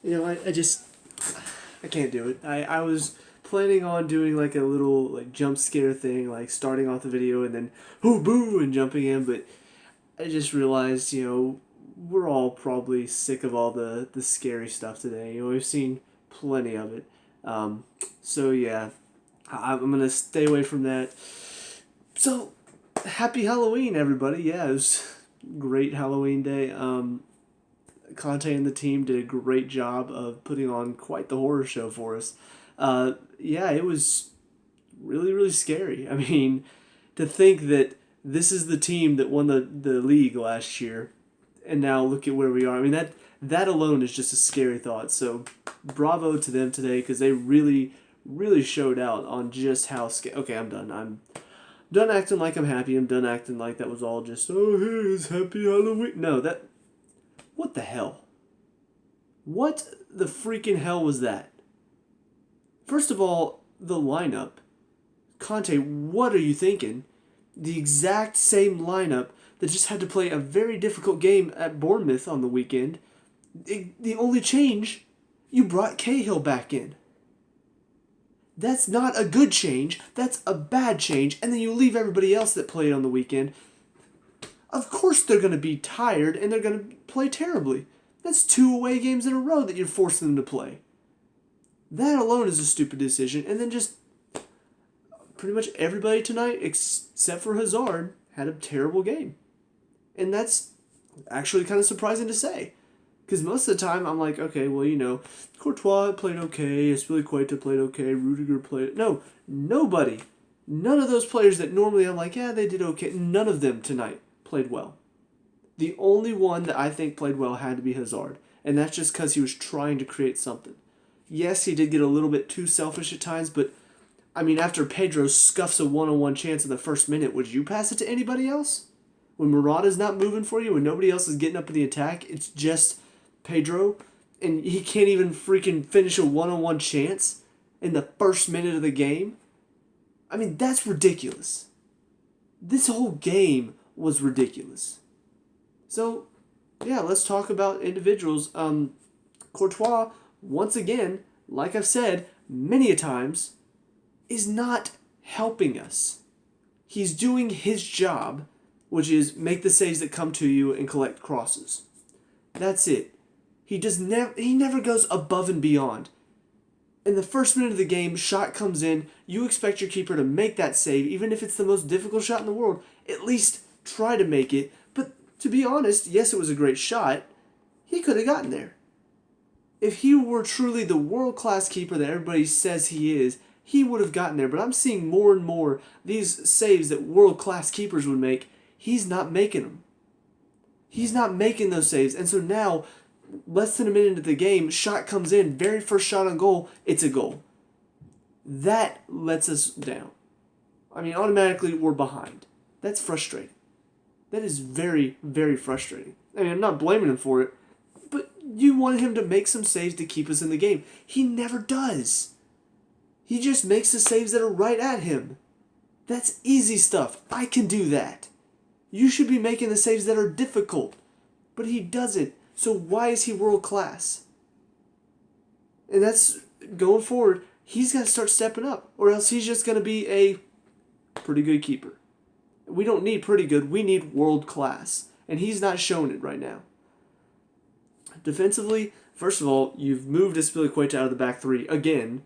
I can't do it. I was planning on doing like a little like jump scare thing, like starting off the video and then hoo boo and jumping in, but I just realized, we're all probably sick of all the scary stuff today. We've seen plenty of it. Um, so yeah, I'm gonna stay away from that. So, happy Halloween, everybody! Yeah, it was a great Halloween day. Conte and the team did a great job of putting on quite the horror show for us. Yeah, it was really, really scary. I mean, to think that this is the team that won the league last year, and now look at where we are. I mean, that alone is just a scary thought. So, bravo to them today because they really, really showed out on just how scary. Okay, I'm done. I'm done acting like I'm happy. I'm done acting like that was all just, oh, hey, it's happy Halloween. No, what the hell? What the freaking hell was that? First of all, the lineup. Conte, what are you thinking? The exact same lineup that just had to play a very difficult game at Bournemouth on the weekend. The only change, you brought Cahill back in. That's not a good change. That's a bad change. And then you leave everybody else that played on the weekend. Of course they're going to be tired and they're going to play terribly. That's 2 away games in a row that you're forcing them to play. That alone is a stupid decision. And then just pretty much everybody tonight, except for Hazard, had a terrible game. And that's actually kind of surprising to say. Because most of the time, I'm like, okay, well, Courtois played okay, Azpilicueta played okay, Rudiger played... No, nobody. None of those players that normally I'm like, yeah, they did okay. None of them tonight played well. The only one that I think played well had to be Hazard. And that's just because he was trying to create something. Yes, he did get a little bit too selfish at times, but I mean, after Pedro scuffs a one-on-one chance in the first minute, would you pass it to anybody else? When Morata's not moving for you, when nobody else is getting up in the attack, it's just Pedro, and he can't even freaking finish a one-on-one chance in the first minute of the game? I mean, that's ridiculous. This whole game was ridiculous. So, yeah, let's talk about individuals. Courtois, once again, like I've said many a times, is not helping us. He's doing his job, which is make the saves that come to you and collect crosses. That's it. He never goes above and beyond. In the first minute of the game, shot comes in, you expect your keeper to make that save, even if it's the most difficult shot in the world. At least try to make it. But to be honest, yes, it was a great shot. He could have gotten there. If he were truly the world-class keeper that everybody says he is, he would have gotten there. But I'm seeing more and more these saves that world-class keepers would make. He's not making them. He's not making those saves. And so now, less than a minute into the game, shot comes in, very first shot on goal, it's a goal. That lets us down. I mean, automatically we're behind. That's frustrating. That is very, very frustrating. I mean, I'm not blaming him for it, but you wanted him to make some saves to keep us in the game. He never does. He just makes the saves that are right at him. That's easy stuff. I can do that. You should be making the saves that are difficult, but he doesn't. So why is he world class? And that's going forward. He's got to start stepping up, or else he's just going to be a pretty good keeper. We don't need pretty good. We need world class, and he's not showing it right now. Defensively, first of all, you've moved Azpilicueta out of the back three again.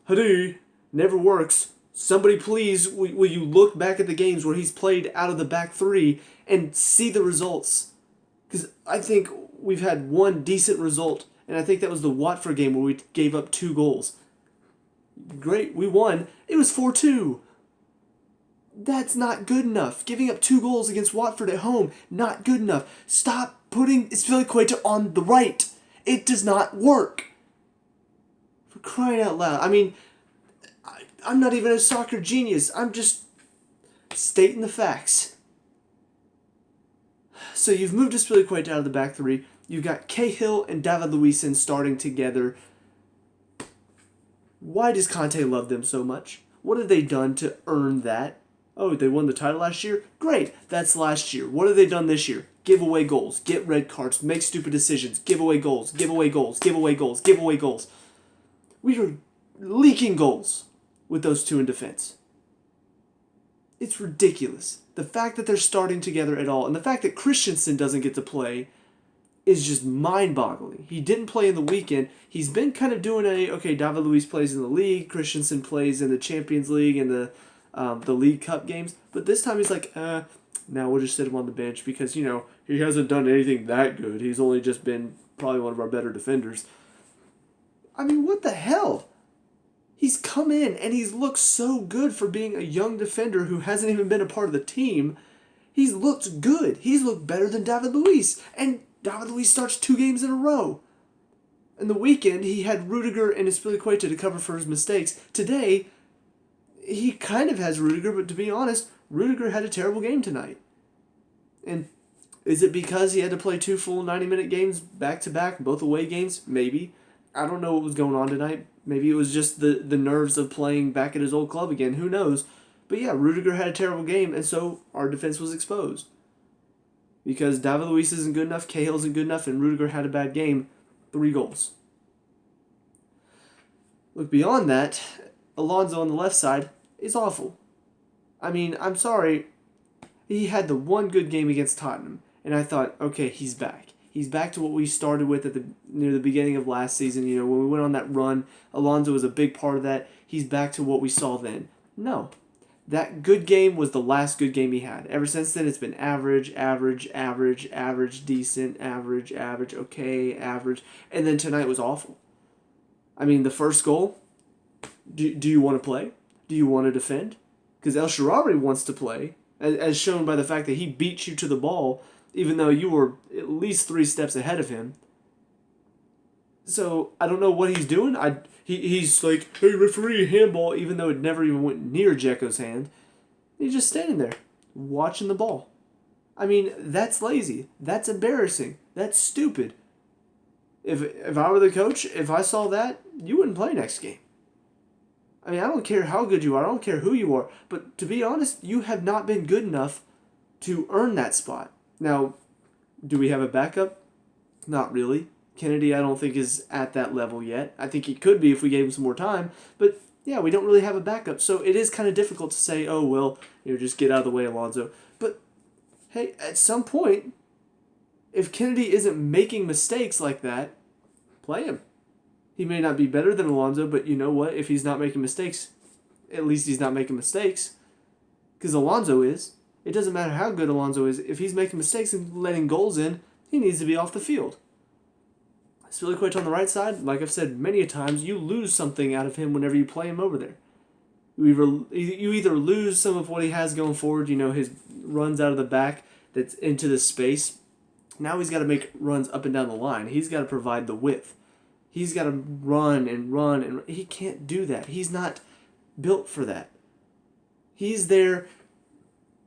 Hadi, never works. Somebody please, will you look back at the games where he's played out of the back three and see the results? Because I think we've had one decent result, and I think that was the Watford game where we gave up 2 goals. Great, we won. It was 4-2. That's not good enough. Giving up 2 goals against Watford at home, not good enough. Stop putting Azpilicueta on the right. It does not work. For crying out loud. I mean, I'm not even a soccer genius. I'm just stating the facts. So you've moved Azpilicueta out of the back three. You've got Cahill and David Luiz starting together. Why does Conte love them so much? What have they done to earn that? Oh, they won the title last year? Great, that's last year. What have they done this year? Give away goals, get red cards, make stupid decisions, give away goals, give away goals, give away goals, give away goals. We are leaking goals with those two in defense. It's ridiculous. The fact that they're starting together at all, and the fact that Christensen doesn't get to play is just mind-boggling. He didn't play in the weekend. He's been kind of doing David Luiz plays in the league, Christensen plays in the Champions League and the League Cup games, but this time he's like, now we'll just sit him on the bench because, he hasn't done anything that good. He's only just been probably one of our better defenders. I mean, what the hell? He's come in and he's looked so good for being a young defender who hasn't even been a part of the team. He's looked good. He's looked better than David Luiz. And David Luiz starts 2 games in a row. In the weekend, he had Rudiger and Azpilicueta to cover for his mistakes. Today, he kind of has Rudiger, but to be honest, Rudiger had a terrible game tonight. And is it because he had to play 2 full 90-minute games back-to-back, both away games? Maybe. I don't know what was going on tonight. Maybe it was just the nerves of playing back at his old club again. Who knows? But yeah, Rudiger had a terrible game, and so our defense was exposed. Because David Luiz isn't good enough, Cahill isn't good enough, and Rudiger had a bad game. 3 goals. Look, beyond that, Alonso on the left side is awful. I mean, I'm sorry. He had the one good game against Tottenham, and I thought, okay, he's back. He's back to what we started with near the beginning of last season. When we went on that run, Alonso was a big part of that. He's back to what we saw then. No. That good game was the last good game he had. Ever since then, it's been average, decent, average, okay, average. And then tonight was awful. I mean, the first goal, do you want to play? Do you want to defend? Because El Shaarawy wants to play, as shown by the fact that he beat you to the ball, even though you were at least 3 steps ahead of him. So, I don't know what he's doing. He's like, hey, referee, handball, even though it never even went near Dzeko's hand. He's just standing there, watching the ball. I mean, that's lazy. That's embarrassing. That's stupid. If I were the coach, if I saw that, you wouldn't play next game. I mean, I don't care how good you are. I don't care who you are. But to be honest, you have not been good enough to earn that spot. Now, do we have a backup? Not really. Kennedy, I don't think, is at that level yet. I think he could be if we gave him some more time. But, yeah, we don't really have a backup. So it is kind of difficult to say, oh, well, just get out of the way, Alonso. But, hey, at some point, if Kennedy isn't making mistakes like that, play him. He may not be better than Alonso, but you know what? If he's not making mistakes, at least he's not making mistakes. Because Alonso is. It doesn't matter how good Alonso is. If he's making mistakes and letting goals in, he needs to be off the field. Azpilicueta on the right side, like I've said many a times, you lose something out of him whenever you play him over there. You either lose some of what he has going forward, his runs out of the back that's into the space. Now he's got to make runs up and down the line. He's got to provide the width. He's got to run, and he can't do that. He's not built for that. He's there.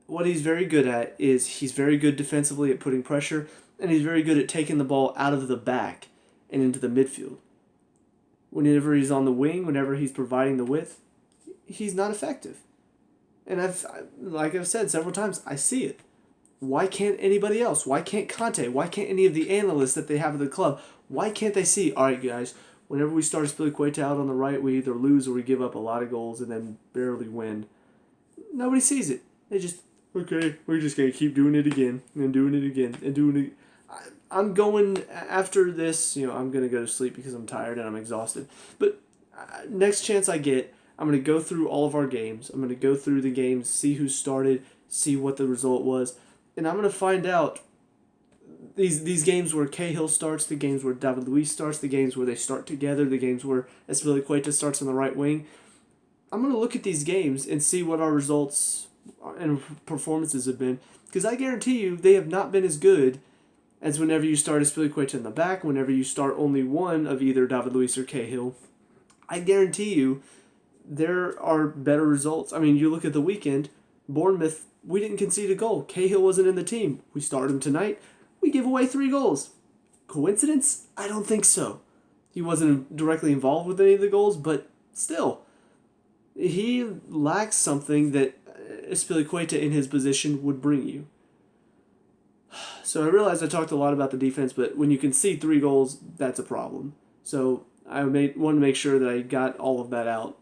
What he's very good at is he's very good defensively at putting pressure, and he's very good at taking the ball out of the back and into the midfield. Whenever he's on the wing, whenever he's providing the width, he's not effective. And like I've said several times, I see it. Why can't anybody else? Why can't Conte? Why can't any of the analysts that they have at the club? Why can't they see, all right, guys, whenever we start Azpilicueta out on the right, we either lose or we give up a lot of goals and then barely win. Nobody sees it. They just, okay, we're just going to keep doing it again and doing it again and doing it. I'm going, after this, I'm going to go to sleep because I'm tired and I'm exhausted. But next chance I get, I'm going to go through all of our games. I'm going to go through the games, see who started, see what the result was. And I'm going to find out these games where Cahill starts, the games where David Luiz starts, the games where they start together, the games where Azpilicueta starts on the right wing. I'm going to look at these games and see what our results and performances have been. Because I guarantee you they have not been as good as whenever you start Azpilicueta in the back, whenever you start only one of either David Luiz or Cahill. I guarantee you there are better results. I mean, you look at the weekend, Bournemouth, we didn't concede a goal. Cahill wasn't in the team. We started him tonight. We give away 3 goals. Coincidence? I don't think so. He wasn't directly involved with any of the goals, but still, he lacks something that Aspilicueta in his position would bring you. So I realized I talked a lot about the defense, but when you concede 3 goals, that's a problem. So I wanted to make sure that I got all of that out.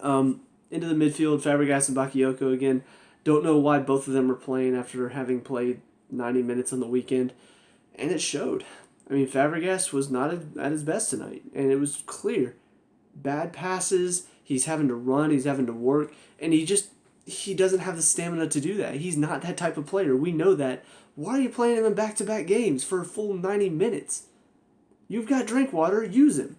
Into the midfield, Fabregas and Bakayoko again. Don't know why both of them are playing after having played 90 minutes on the weekend, and it showed. I mean, Fabregas was not at his best tonight, and it was clear. Bad passes, he's having to run, he's having to work, and he doesn't have the stamina to do that. He's not that type of player. We know that. Why are you playing him in back-to-back games for a full 90 minutes? You've got Drinkwater, use him.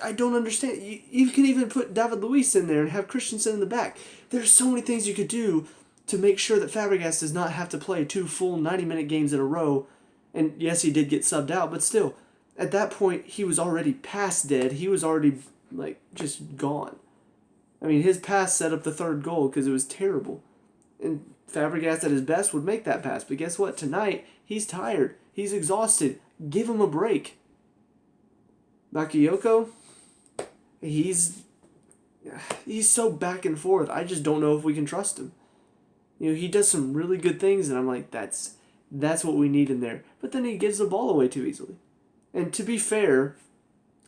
I don't understand. You can even put David Luiz in there and have Christensen in the back. There's so many things you could do to make sure that Fabregas does not have to play 2 full 90-minute games in a row. And yes, he did get subbed out, but still, at that point, he was already past dead. He was already, just gone. I mean, his pass set up the 3rd goal because it was terrible. And Fabregas at his best would make that pass. But guess what? Tonight, he's tired. He's exhausted. Give him a break. Bakayoko, he's so back and forth. I just don't know if we can trust him. He does some really good things, and I'm like, that's what we need in there. But then he gives the ball away too easily. And to be fair,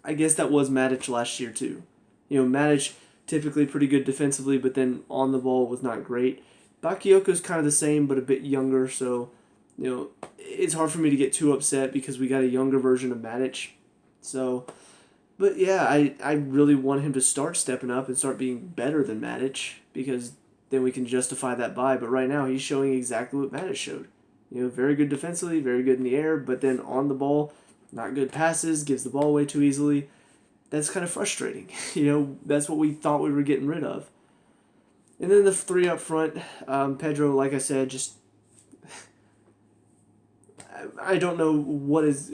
I guess that was Matic last year too. Matic typically pretty good defensively, but then on the ball was not great. Bakayoko's kind of the same, but a bit younger, so it's hard for me to get too upset because we got a younger version of Matic. So, but yeah, I really want him to start stepping up and start being better than Matic, because then we can justify that buy. But right now, he's showing exactly what Matic showed. Very good defensively, very good in the air, but then on the ball, not good passes, gives the ball away too easily. That's kind of frustrating. That's what we thought we were getting rid of. And then the 3 up front, Pedro, like I said, just I don't know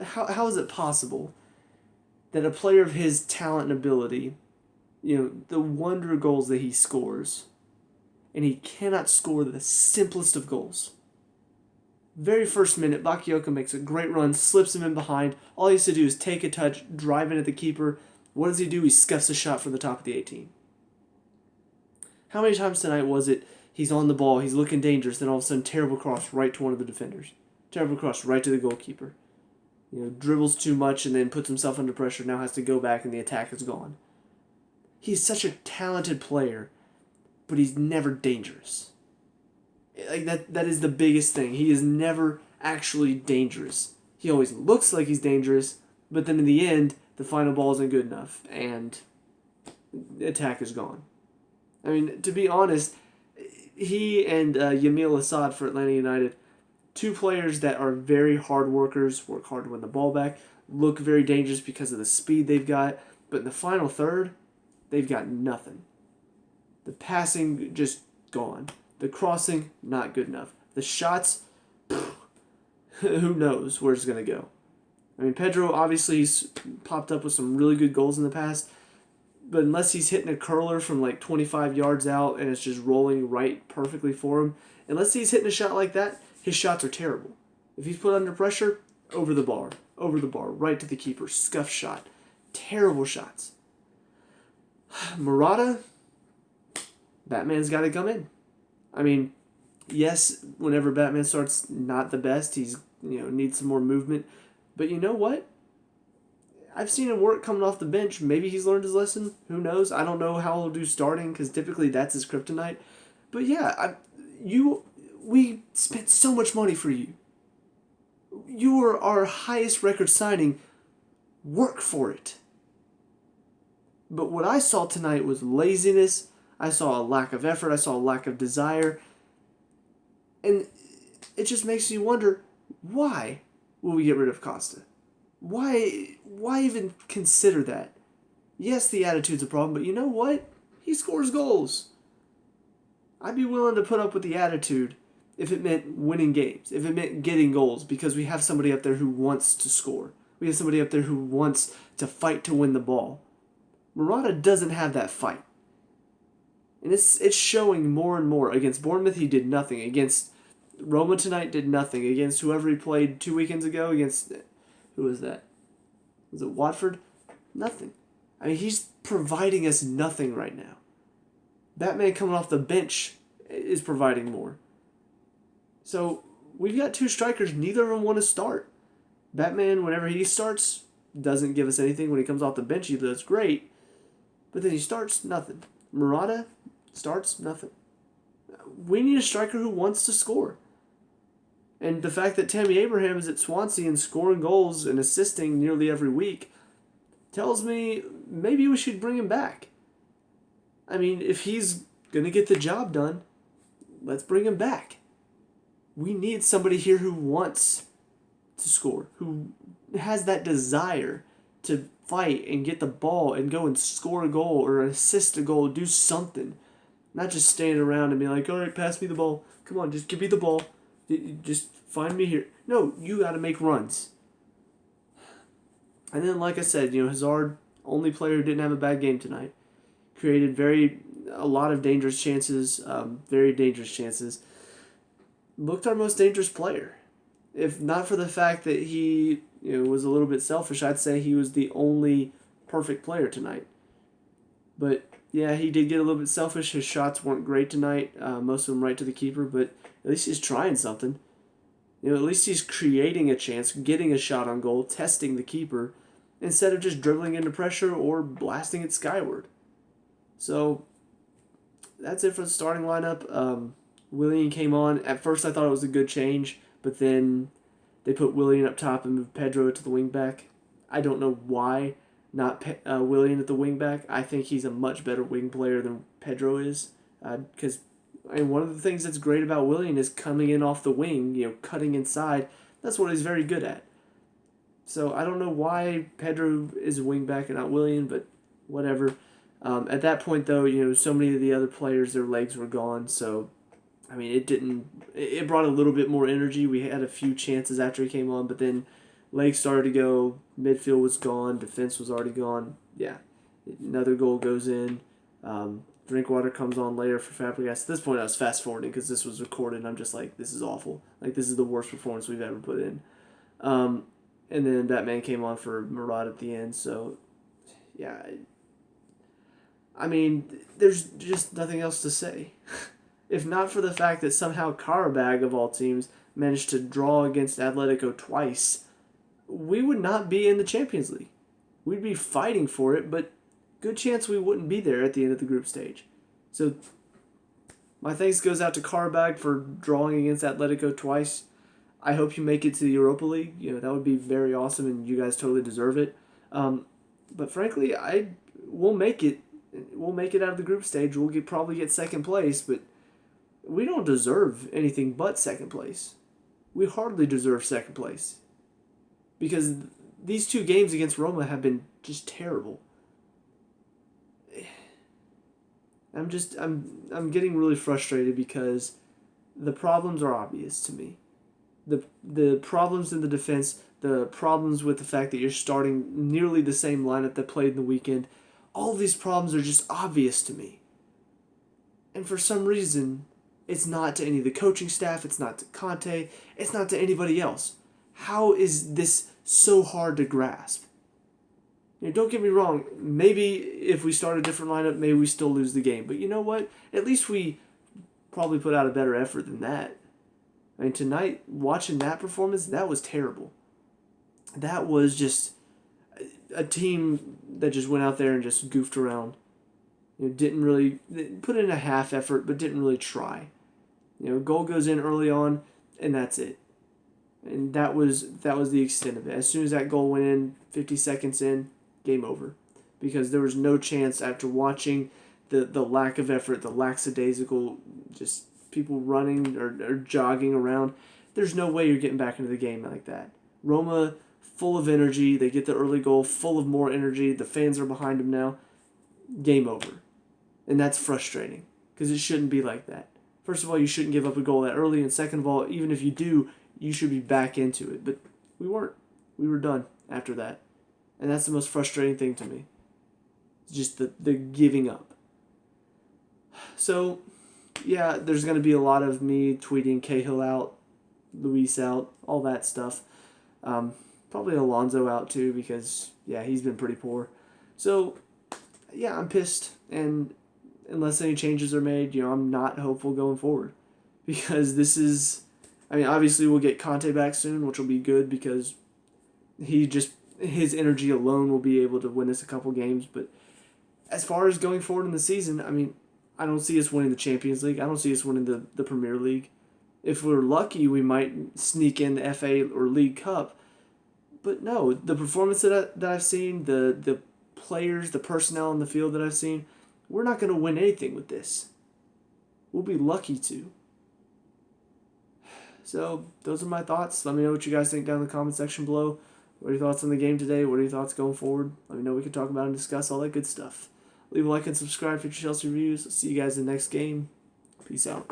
how is it possible that a player of his talent and ability, the wonder goals that he scores, and he cannot score the simplest of goals. Very first minute, Bakayoko makes a great run, slips him in behind. All he has to do is take a touch, drive in at the keeper. What does he do? He scuffs a shot from the top of the 18. How many times tonight was it he's on the ball, he's looking dangerous, then all of a sudden terrible cross right to one of the defenders. Terrible cross right to the goalkeeper. Dribbles too much and then puts himself under pressure, now has to go back and the attack is gone. He's such a talented player, but he's never dangerous. That is the biggest thing. He is never actually dangerous. He always looks like he's dangerous, but then in the end, the final ball isn't good enough, and the attack is gone. I mean, to be honest, he and Yamil Assad for Atlanta United, 2 players that are very hard workers, work hard to win the ball back, look very dangerous because of the speed they've got, but in the final third, they've got nothing. The passing, just gone. The crossing, not good enough. The shots, who knows where it's going to go. I mean, Pedro obviously he's popped up with some really good goals in the past, but unless he's hitting a curler from 25 yards out and it's just rolling right perfectly for him, unless he's hitting a shot like that, his shots are terrible. If he's put under pressure, over the bar, right to the keeper, scuff shot. Terrible shots. Murata, Batman's got to come in. I mean, yes, whenever Batman starts not the best, he's needs some more movement. But you know what? I've seen him work coming off the bench. Maybe he's learned his lesson. Who knows? I don't know how he'll do starting because typically that's his kryptonite. But yeah, we spent so much money for you. You were our highest record signing. Work for it. But what I saw tonight was laziness. I saw a lack of effort. I saw a lack of desire. And it just makes me wonder, why will we get rid of Costa? Why even consider that? Yes, the attitude's a problem, but you know what? He scores goals. I'd be willing to put up with the attitude if it meant winning games, if it meant getting goals, because we have somebody up there who wants to score. We have somebody up there who wants to fight to win the ball. Murata doesn't have that fight. And it's showing more and more. Against Bournemouth, he did nothing. Against Roma tonight, did nothing. Against whoever he played 2 weekends ago, against... Who was that? Was it Watford? Nothing. I mean, he's providing us nothing right now. Batman coming off the bench is providing more. So we've got two strikers, neither of them want to start. Batman, whenever he starts, doesn't give us anything. When he comes off the bench, he does great. But then he starts, nothing. Murata starts, nothing. We need a striker who wants to score. And the fact that Tammy Abraham is at Swansea and scoring goals and assisting nearly every week tells me maybe we should bring him back. I mean, if he's going to get the job done, let's bring him back. We need somebody here who wants to score, who has that desire to fight and get the ball and go and score a goal or assist a goal, do something. Not just stand around and be like, all right, pass me the ball. Come on, just give me the ball. Just find me here. No, you got to make runs. And then, like I said, Hazard, only player who didn't have a bad game tonight. Created a lot of dangerous chances, very dangerous chances. Looked our most dangerous player. If not for the fact that he was a little bit selfish, I'd say he was the only perfect player tonight. But yeah, he did get a little bit selfish. His shots weren't great tonight, most of them right to the keeper, but at least he's trying something. At least he's creating a chance, getting a shot on goal, testing the keeper, instead of just dribbling into pressure or blasting it skyward. So that's it for the starting lineup. Willian came on. At first I thought it was a good change, but then they put Willian up top and moved Pedro to the wing back. I don't know why not Willian at the wing back. I think he's a much better wing player than Pedro is, because one of the things that's great about Willian is coming in off the wing, cutting inside. That's what he's very good at. So I don't know why Pedro is a wing back and not Willian, but whatever. At that point, though, so many of the other players, their legs were gone. So, I mean, it brought a little bit more energy. We had a few chances after he came on, but then legs started to go. Midfield was gone. Defense was already gone. Yeah, another goal goes in. Drinkwater comes on later for Fabregas. At this point, I was fast forwarding because this was recorded. And I'm just like, this is awful. Like, this is the worst performance we've ever put in. And then Batman came on for Murad at the end. So, yeah. I mean, there's just nothing else to say. If not for the fact that somehow Karabag, of all teams, managed to draw against Atletico twice, we would not be in the Champions League. We'd be fighting for it, but good chance we wouldn't be there at the end of the group stage. So, my thanks goes out to Karabag for drawing against Atletico twice. I hope you make it to the Europa League. That would be very awesome, and you guys totally deserve it. But frankly, we'll make it. We'll make it out of the group stage. We'll probably get second place, but we don't deserve anything but second place. We hardly deserve second place. Because these two games against Roma have been just terrible. I'm getting really frustrated because the problems are obvious to me. The problems in the defense, the problems with the fact that you're starting nearly the same lineup that played in the weekend, all of these problems are just obvious to me. And for some reason, it's not to any of the coaching staff, it's not to Conte, it's not to anybody else. How is this so hard to grasp? Don't get me wrong, maybe if we start a different lineup, maybe we still lose the game. But you know what? At least we probably put out a better effort than that. I mean, tonight, watching that performance, that was terrible. That was just a team that just went out there and just goofed around. Didn't really put in a half effort, but didn't really try. Goal goes in early on, and that's it. And that was the extent of it. As soon as that goal went in, 50 seconds in, game over. Because there was no chance after watching the lack of effort, the lackadaisical, just people running or jogging around. There's no way you're getting back into the game like that. Roma, full of energy. They get the early goal, full of more energy. The fans are behind them now. Game over. And that's frustrating because it shouldn't be like that. First of all, you shouldn't give up a goal that early. And second of all, even if you do, you should be back into it. But we weren't. We were done after that. And that's the most frustrating thing to me. It's just the giving up. So, yeah, there's going to be a lot of me tweeting Cahill out, Luis out, all that stuff. Probably Alonso out too because, yeah, he's been pretty poor. So, yeah, I'm pissed. And unless any changes are made, I'm not hopeful going forward. Because this is, obviously we'll get Conte back soon, which will be good because his energy alone will be able to win us a couple games. But as far as going forward in the season, I don't see us winning the Champions League. I don't see us winning the Premier League. If we're lucky, we might sneak in the FA or League Cup. But no, the performance that I've seen, the players, the personnel in the field that I've seen, we're not going to win anything with this. We'll be lucky to. So those are my thoughts. Let me know what you guys think down in the comment section below. What are your thoughts on the game today? What are your thoughts going forward? Let me know. We can talk about and discuss all that good stuff. Leave a like and subscribe for Chelsea reviews. See you guys in the next game. Peace out.